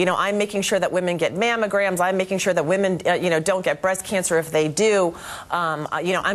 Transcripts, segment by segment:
I'm making sure that women get mammograms. I'm making sure that women, don't get breast cancer if they do. I'm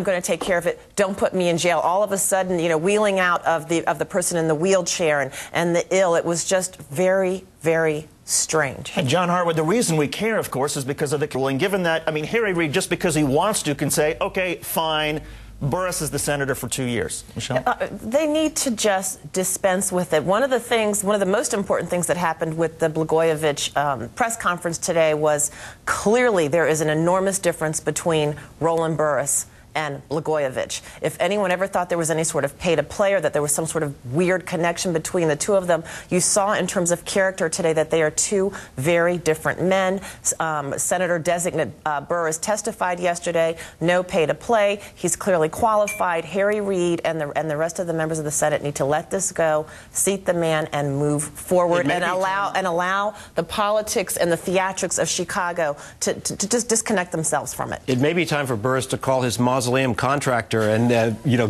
going to take care of it. Don't put me in jail. All of a sudden, wheeling out of the person in the wheelchair and the ill. It was just very, very strange. And John Harwood, the reason we care, of course, is because of the ruling. Given that, Harry Reid, just because he wants to, can say, okay, fine, Burris is the senator for 2 years. Michelle? They need to just dispense with it. One of the most important things that happened with the Blagojevich press conference today was clearly there is an enormous difference between Roland Burris and Blagojevich. If anyone ever thought there was any sort of pay-to-play or that there was some sort of weird connection between the two of them, you saw in terms of character today that they are two very different men. Senator-designate Burris testified yesterday, no pay-to-play. He's clearly qualified. Harry Reid and the rest of the members of the Senate need to let this go, seat the man, and move forward and allow the politics and the theatrics of Chicago to just disconnect themselves from it. It may be time for Burris to call his mausoleum contractor and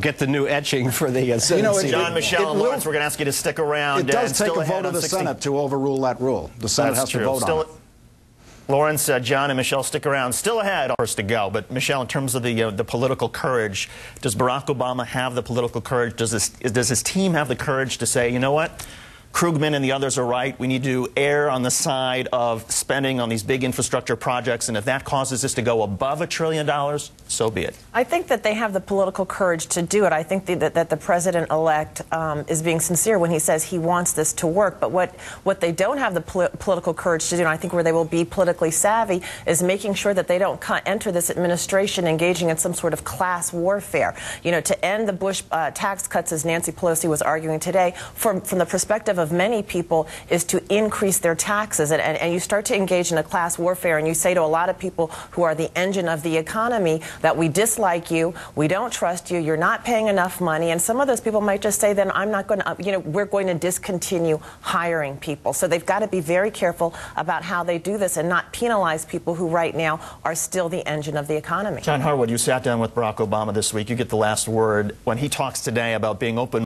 get the new etching for the Senate. John, Michelle, and Lawrence, we're going to ask you to stick around. It does take a vote of the Senate to overrule that rule. The Senate has to vote on it. Lawrence, John, and Michelle, stick around. Still ahead, first to go. But Michelle, in terms of the political courage, does Barack Obama have the political courage? Does his team have the courage to say, you know what? Krugman and the others are right. We need to err on the side of spending on these big infrastructure projects, and if that causes us to go above $1 trillion, so be it. I think that they have the political courage to do it. I think that the president-elect is being sincere when he says he wants this to work. But what they don't have the political courage to do, and I think where they will be politically savvy, is making sure that they don't enter this administration engaging in some sort of class warfare. To end the Bush tax cuts, as Nancy Pelosi was arguing today, from the perspective of many people, is to increase their taxes. And you start to engage in a class warfare, and you say to a lot of people who are the engine of the economy that we dislike you, we don't trust you, you're not paying enough money. And some of those people might just say, then I'm not going to, we're going to discontinue hiring people. So they've got to be very careful about how they do this and not penalize people who right now are still the engine of the economy. John Harwood, you sat down with Barack Obama this week. You get the last word when he talks today about being open